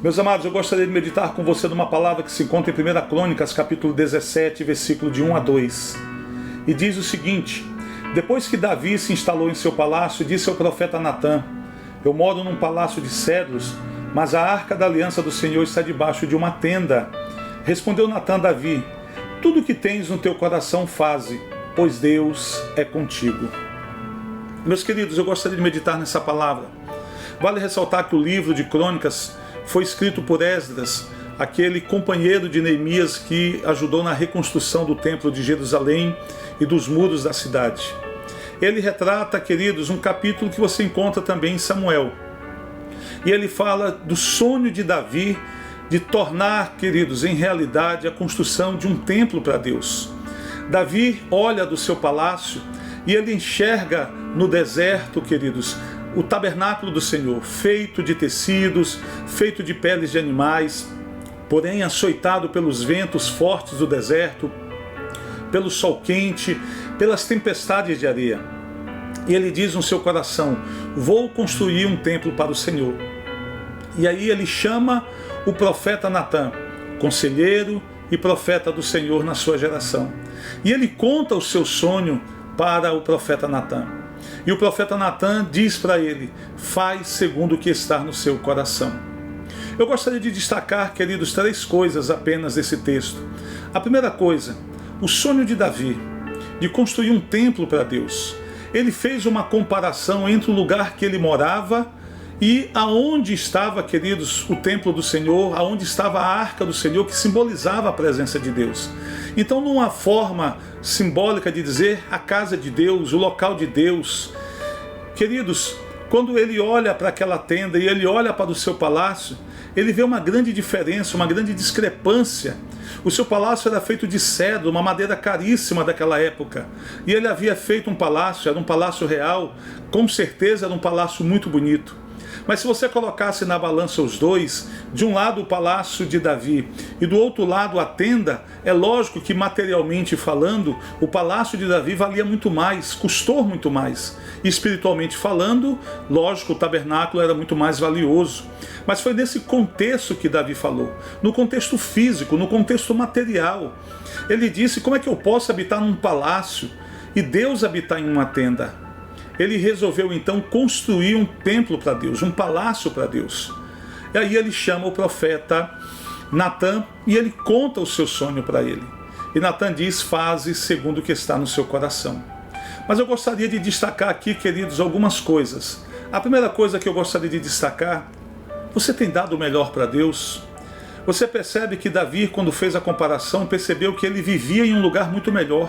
Meus amados, eu gostaria de meditar com você numa palavra que se encontra em 1 Crônicas, capítulo 17, versículo de 1 a 2. E diz o seguinte: depois que Davi se instalou em seu palácio, disse ao profeta Natã: eu moro num palácio de cedros, mas a arca da aliança do Senhor está debaixo de uma tenda. Respondeu Natã a Davi: tudo o que tens no teu coração faze, pois Deus é contigo. Meus queridos, eu gostaria de meditar nessa palavra. Vale ressaltar que o livro de Crônicas foi escrito por Esdras, aquele companheiro de Neemias que ajudou na reconstrução do templo de Jerusalém e dos muros da cidade. Ele retrata, queridos, um capítulo que você encontra também em Samuel. E ele fala do sonho de Davi de tornar, queridos, em realidade a construção de um templo para Deus. Davi olha do seu palácio e ele enxerga no deserto, queridos, o tabernáculo do Senhor, feito de tecidos, feito de peles de animais, porém açoitado pelos ventos fortes do deserto, pelo sol quente, pelas tempestades de areia. E ele diz no seu coração: vou construir um templo para o Senhor. E aí ele chama o profeta Natã, conselheiro e profeta do Senhor na sua geração. E ele conta o seu sonho para o profeta Natã. E o profeta Natã diz para ele: faz segundo o que está no seu coração. Eu gostaria de destacar, queridos, 3 coisas apenas desse texto. A primeira coisa, o sonho de Davi, de construir um templo para Deus. Ele fez uma comparação entre o lugar que ele morava e aonde estava, queridos, o templo do Senhor, aonde estava a arca do Senhor, que simbolizava a presença de Deus. Então, numa forma simbólica de dizer a casa de Deus, o local de Deus, queridos, quando ele olha para aquela tenda e ele olha para o seu palácio, ele vê uma grande diferença, uma grande discrepância. O seu palácio era feito de cedro, uma madeira caríssima daquela época. E ele havia feito um palácio, era um palácio real, com certeza era um palácio muito bonito. Mas se você colocasse na balança os dois, de um lado o palácio de Davi e do outro lado a tenda, é lógico que materialmente falando, o palácio de Davi valia muito mais, custou muito mais. E espiritualmente falando, lógico, o tabernáculo era muito mais valioso. Mas foi nesse contexto que Davi falou, no contexto físico, no contexto material. Ele disse: como é que eu posso habitar num palácio e Deus habitar em uma tenda? Ele resolveu então construir um templo para Deus, um palácio para Deus. E aí ele chama o profeta Natã e ele conta o seu sonho para ele. E Natã diz: faze segundo o que está no seu coração. Mas eu gostaria de destacar aqui, queridos, algumas coisas. A primeira coisa que eu gostaria de destacar: você tem dado o melhor para Deus? Você percebe que Davi, quando fez a comparação, percebeu que ele vivia em um lugar muito melhor.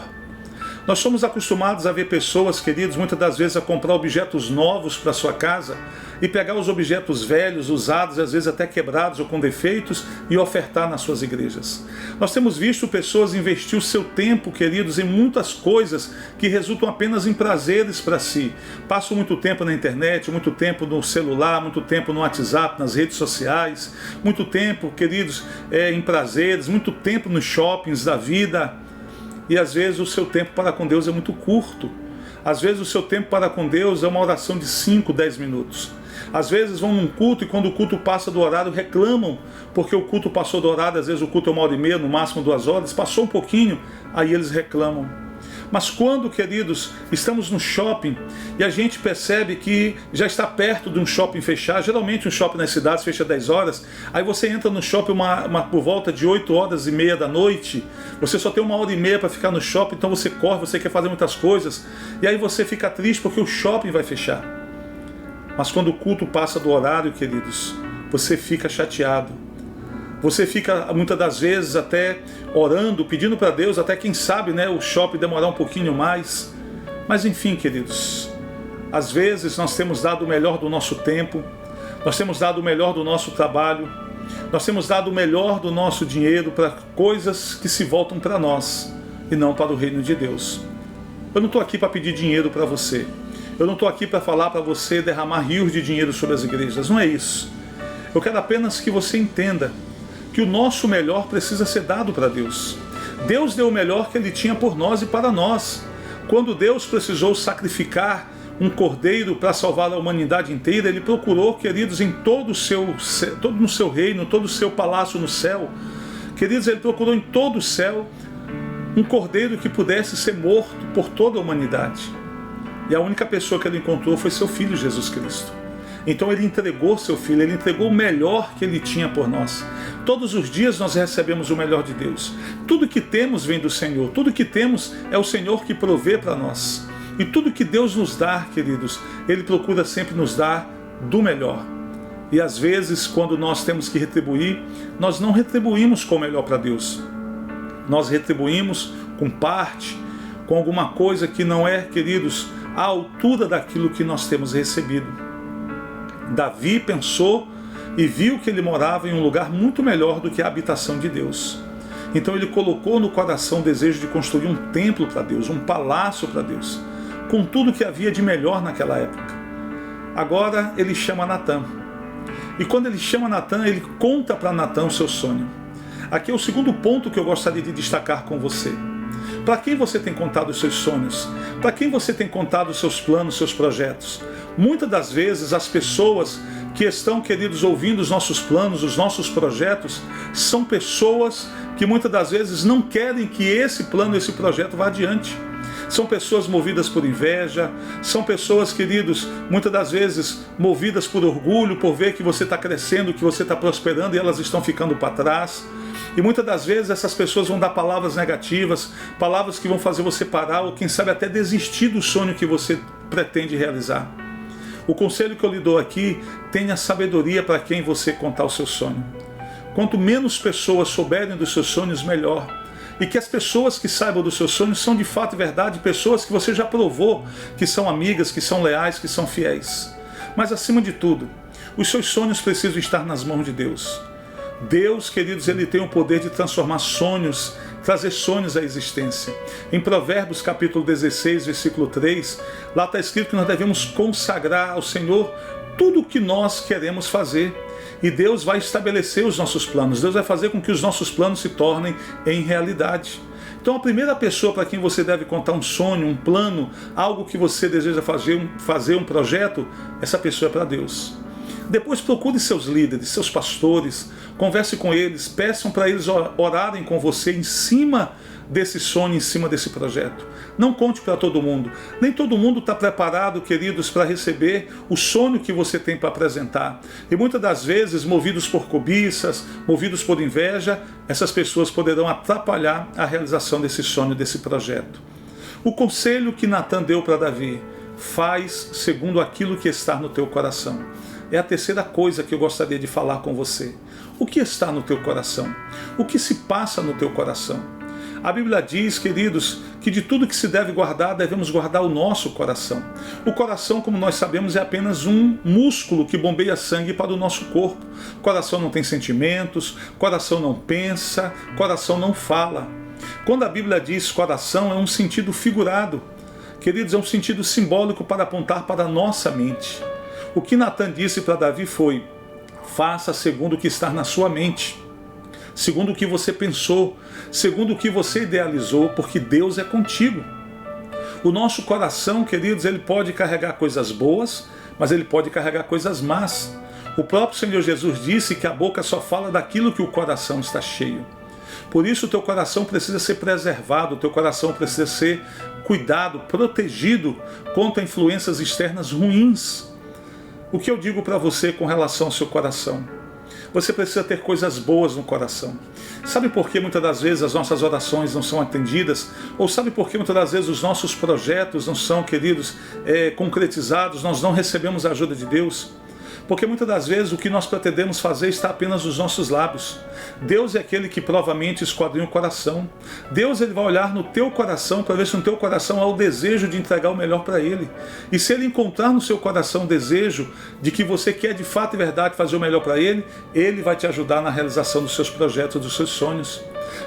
Nós somos acostumados a ver pessoas, queridos, muitas das vezes a comprar objetos novos para sua casa e pegar os objetos velhos, usados, às vezes até quebrados ou com defeitos, e ofertar nas suas igrejas. Nós temos visto pessoas investir o seu tempo, queridos, em muitas coisas que resultam apenas em prazeres para si. Passam muito tempo na internet, muito tempo no celular, muito tempo no WhatsApp, nas redes sociais, muito tempo, queridos, em prazeres, muito tempo nos shoppings da vida. E às vezes o seu tempo para com Deus é muito curto. Às vezes o seu tempo para com Deus é uma oração de 5, 10 minutos. Às vezes vão num culto e quando o culto passa do horário reclamam, porque o culto passou do horário, às vezes o culto é 1h30, no máximo 2 horas, passou um pouquinho, aí eles reclamam. Mas quando, queridos, estamos no shopping e a gente percebe que já está perto de um shopping fechar, geralmente um shopping nas cidades fecha 10 horas, aí você entra no shopping por volta de 8h30 da noite, você só tem 1h30 para ficar no shopping, então você corre, você quer fazer muitas coisas, e aí você fica triste porque o shopping vai fechar. Mas quando o culto passa do horário, queridos, você fica chateado. Você fica, muitas das vezes, até orando, pedindo para Deus, até quem sabe, o shopping demorar um pouquinho mais. Mas enfim, queridos, às vezes nós temos dado o melhor do nosso tempo, nós temos dado o melhor do nosso trabalho, nós temos dado o melhor do nosso dinheiro para coisas que se voltam para nós e não para o reino de Deus. Eu não estou aqui para pedir dinheiro para você. Eu não estou aqui para falar para você derramar rios de dinheiro sobre as igrejas. Não é isso. Eu quero apenas que você entenda que o nosso melhor precisa ser dado para Deus. Deus deu o melhor que Ele tinha por nós e para nós. Quando Deus precisou sacrificar um cordeiro para salvar a humanidade inteira, ele procurou, queridos, em todo no seu reino, todo o seu palácio no céu, queridos, ele procurou em todo o céu um cordeiro que pudesse ser morto por toda a humanidade. E a única pessoa que ele encontrou foi seu Filho Jesus Cristo. Então ele entregou seu Filho, ele entregou o melhor que ele tinha por nós. Todos os dias nós recebemos o melhor de Deus. Tudo que temos vem do Senhor, tudo que temos é o Senhor que provê para nós. E tudo que Deus nos dá, queridos, Ele procura sempre nos dar do melhor. E às vezes, quando nós temos que retribuir, nós não retribuímos com o melhor para Deus. Nós retribuímos com parte, com alguma coisa que não é, queridos, à altura daquilo que nós temos recebido. Davi pensou e viu que ele morava em um lugar muito melhor do que a habitação de Deus. Então ele colocou no coração o desejo de construir um templo para Deus, um palácio para Deus, com tudo que havia de melhor naquela época. Agora ele chama Natã. E quando ele chama Natã, ele conta para Natã o seu sonho. Aqui é o segundo ponto que eu gostaria de destacar com você. Para quem você tem contado os seus sonhos? Para quem você tem contado os seus planos, seus projetos? Muitas das vezes as pessoas que estão, queridos, ouvindo os nossos planos, os nossos projetos, são pessoas que muitas das vezes não querem que esse plano, esse projeto vá adiante. São pessoas movidas por inveja, são pessoas, queridos, muitas das vezes movidas por orgulho, por ver que você está crescendo, que você está prosperando e elas estão ficando para trás. E muitas das vezes essas pessoas vão dar palavras negativas, palavras que vão fazer você parar ou quem sabe até desistir do sonho que você pretende realizar. O conselho que eu lhe dou aqui, tenha sabedoria para quem você contar o seu sonho. Quanto menos pessoas souberem dos seus sonhos, melhor. E que as pessoas que saibam dos seus sonhos são de fato e verdade pessoas que você já provou que são amigas, que são leais, que são fiéis. Mas acima de tudo, os seus sonhos precisam estar nas mãos de Deus. Deus, queridos, Ele tem o poder de transformar sonhos, trazer sonhos à existência. Em Provérbios capítulo 16, versículo 3, lá está escrito que nós devemos consagrar ao Senhor tudo o que nós queremos fazer. E Deus vai estabelecer os nossos planos. Deus vai fazer com que os nossos planos se tornem em realidade. Então a primeira pessoa para quem você deve contar um sonho, um plano, algo que você deseja fazer um projeto, essa pessoa é para Deus. Depois procure seus líderes, seus pastores, converse com eles, peçam para eles orarem com você em cima desse sonho, em cima desse projeto. Não conte para todo mundo. Nem todo mundo está preparado, queridos, para receber o sonho que você tem para apresentar. E muitas das vezes, movidos por cobiças, movidos por inveja, essas pessoas poderão atrapalhar a realização desse sonho, desse projeto. O conselho que Natã deu para Davi: faz segundo aquilo que está no teu coração. É a terceira coisa que eu gostaria de falar com você. O que está no teu coração? O que se passa no teu coração? A Bíblia diz, queridos, que de tudo que se deve guardar, devemos guardar o nosso coração. O coração, como nós sabemos, é apenas um músculo que bombeia sangue para o nosso corpo. O coração não tem sentimentos, o coração não pensa, o coração não fala. Quando a Bíblia diz coração, é um sentido figurado. Queridos, é um sentido simbólico para apontar para a nossa mente. O que Natã disse para Davi foi: faça segundo o que está na sua mente, segundo o que você pensou, segundo o que você idealizou, porque Deus é contigo. O nosso coração, queridos, ele pode carregar coisas boas, mas ele pode carregar coisas más. O próprio Senhor Jesus disse que a boca só fala daquilo que o coração está cheio. Por isso o teu coração precisa ser preservado, o teu coração precisa ser cuidado, protegido contra influências externas ruins. O que eu digo para você com relação ao seu coração? Você precisa ter coisas boas no coração. Sabe por que muitas das vezes as nossas orações não são atendidas? Ou sabe por que muitas das vezes os nossos projetos não são, queridos, concretizados? Nós não recebemos a ajuda de Deus? Porque muitas das vezes o que nós pretendemos fazer está apenas nos nossos lábios. Deus é aquele que provamente esquadrinha o coração. Deus, ele vai olhar no teu coração para ver se no teu coração há o desejo de entregar o melhor para Ele. E se Ele encontrar no seu coração o desejo de que você quer de fato e verdade fazer o melhor para Ele, Ele vai te ajudar na realização dos seus projetos, dos seus sonhos.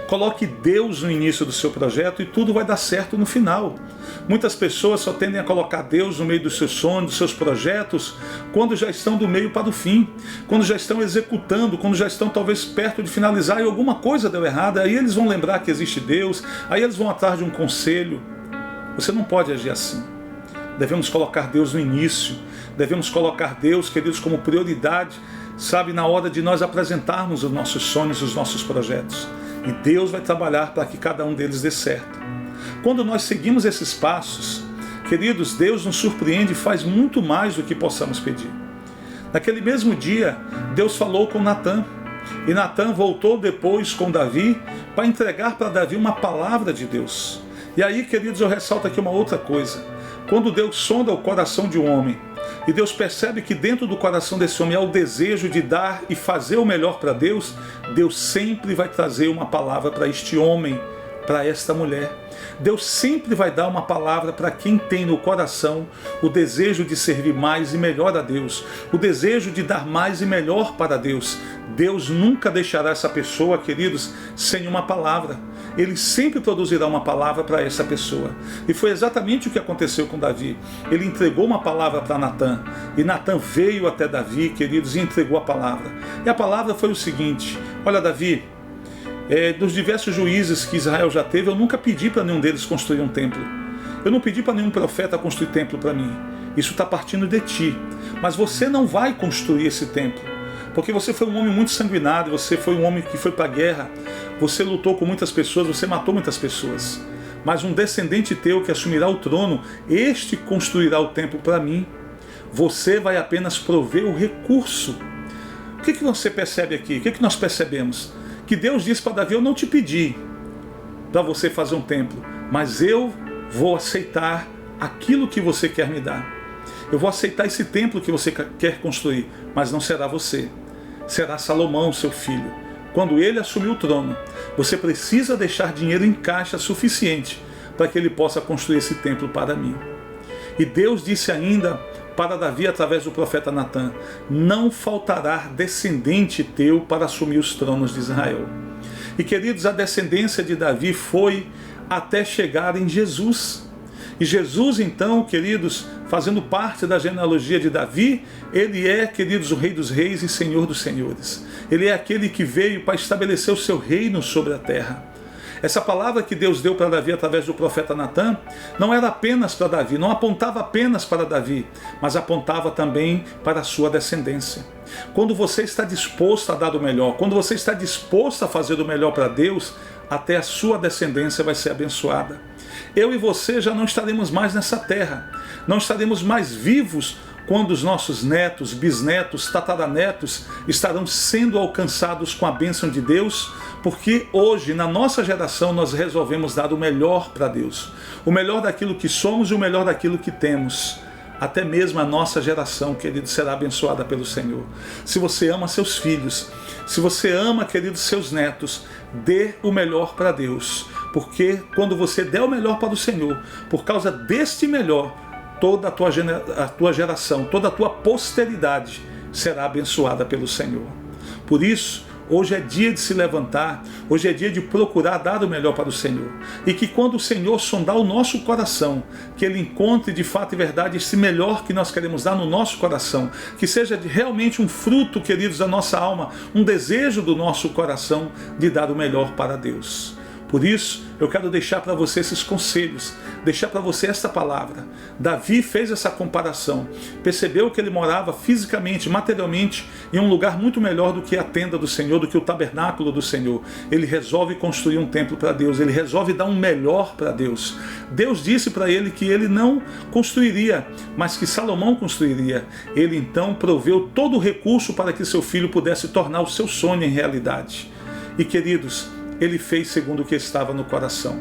Coloque Deus no início do seu projeto e tudo vai dar certo no final. Muitas pessoas só tendem a colocar Deus no meio dos seus sonhos, dos seus projetos, quando já estão do meio para o fim, quando já estão executando, quando já estão talvez perto de finalizar e alguma coisa deu errado, aí eles vão lembrar que existe Deus, aí eles vão atrás de um conselho. Você não pode agir assim. devemos colocar Deus no início, devemos colocar Deus, queridos, como prioridade, sabe, na hora de nós apresentarmos os nossos sonhos, os nossos projetos. E Deus vai trabalhar para que cada um deles dê certo. Quando nós seguimos esses passos, queridos, Deus nos surpreende e faz muito mais do que possamos pedir. Naquele mesmo dia, Deus falou com Natã. E Natã voltou depois com Davi para entregar para Davi uma palavra de Deus. E aí, queridos, eu ressalto aqui uma outra coisa. Quando Deus sonda o coração de um homem, e Deus percebe que dentro do coração desse homem há o desejo de dar e fazer o melhor para Deus, Deus sempre vai trazer uma palavra para este homem, para esta mulher. Deus sempre vai dar uma palavra para quem tem no coração o desejo de servir mais e melhor a Deus, o desejo de dar mais e melhor para Deus. Deus nunca deixará essa pessoa, queridos, sem uma palavra. Ele sempre produzirá uma palavra para essa pessoa. E foi exatamente o que aconteceu com Davi. Ele entregou uma palavra para Natã. E Natã veio até Davi, queridos, e entregou a palavra. E a palavra foi o seguinte: olha, Davi, dos diversos juízes que Israel já teve, eu nunca pedi para nenhum deles construir um templo. Eu não pedi para nenhum profeta construir templo para mim. Isso está partindo de ti. Mas você não vai construir esse templo. Porque você foi um homem muito sanguinário, você foi um homem que foi para a guerra, você lutou com muitas pessoas, você matou muitas pessoas. Mas um descendente teu que assumirá o trono, este construirá o templo para mim. Você vai apenas prover o recurso. O que você percebe aqui? O que nós percebemos? Que Deus disse para Davi: eu não te pedi para você fazer um templo, mas eu vou aceitar aquilo que você quer me dar. Eu vou aceitar esse templo que você quer construir, mas não será você. Será Salomão, seu filho. Quando ele assumir o trono, você precisa deixar dinheiro em caixa suficiente para que ele possa construir esse templo para mim. E Deus disse ainda para Davi através do profeta Natã: não faltará descendente teu para assumir os tronos de Israel. E, queridos, a descendência de Davi foi até chegar em Jesus. E Jesus, então, queridos, fazendo parte da genealogia de Davi, ele é, queridos, o Rei dos Reis e Senhor dos Senhores. Ele é aquele que veio para estabelecer o seu reino sobre a terra. Essa palavra que Deus deu para Davi através do profeta Natã não era apenas para Davi, não apontava apenas para Davi, mas apontava também para a sua descendência. Quando você está disposto a dar o melhor, quando você está disposto a fazer o melhor para Deus, até a sua descendência vai ser abençoada. Eu e você já não estaremos mais nessa terra, não estaremos mais vivos quando os nossos netos, bisnetos, tataranetos estarão sendo alcançados com a bênção de Deus, porque hoje, na nossa geração, nós resolvemos dar o melhor para Deus, o melhor daquilo que somos e o melhor daquilo que temos. Até mesmo a nossa geração, querido, será abençoada pelo Senhor. Se você ama seus filhos, se você ama, querido, seus netos, dê o melhor para Deus. Porque quando você der o melhor para o Senhor, por causa deste melhor, toda a tua geração, toda a tua posteridade será abençoada pelo Senhor. Por isso, hoje é dia de se levantar, hoje é dia de procurar dar o melhor para o Senhor. E que quando o Senhor sondar o nosso coração, que Ele encontre de fato e verdade esse melhor que nós queremos dar no nosso coração, que seja realmente um fruto, queridos, da nossa alma, um desejo do nosso coração de dar o melhor para Deus. Por isso, eu quero deixar para você esses conselhos, deixar para você esta palavra. Davi fez essa comparação, percebeu que ele morava fisicamente, materialmente, em um lugar muito melhor do que a tenda do Senhor, do que o tabernáculo do Senhor. Ele resolve construir um templo para Deus, ele resolve dar um melhor para Deus. Deus disse para ele que ele não construiria, mas que Salomão construiria. Ele então proveu todo o recurso para que seu filho pudesse tornar o seu sonho em realidade. E, queridos, ele fez segundo o que estava no coração.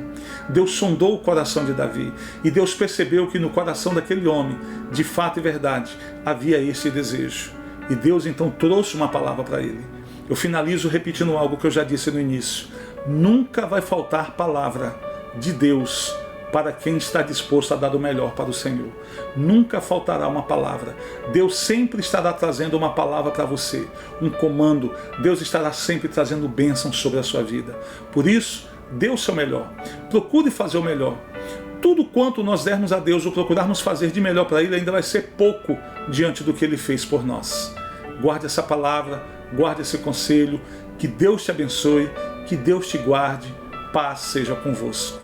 Deus sondou o coração de Davi e Deus percebeu que no coração daquele homem, de fato e verdade, havia esse desejo. E Deus então trouxe uma palavra para ele. Eu finalizo repetindo algo que eu já disse no início. Nunca vai faltar palavra de Deus para quem está disposto a dar o melhor para o Senhor. Nunca faltará uma palavra. Deus sempre estará trazendo uma palavra para você, um comando. Deus estará sempre trazendo bênção sobre a sua vida. Por isso, dê o seu melhor. Procure fazer o melhor. Tudo quanto nós dermos a Deus ou procurarmos fazer de melhor para Ele ainda vai ser pouco diante do que Ele fez por nós. Guarde essa palavra, guarde esse conselho. Que Deus te abençoe, que Deus te guarde. Paz seja convosco.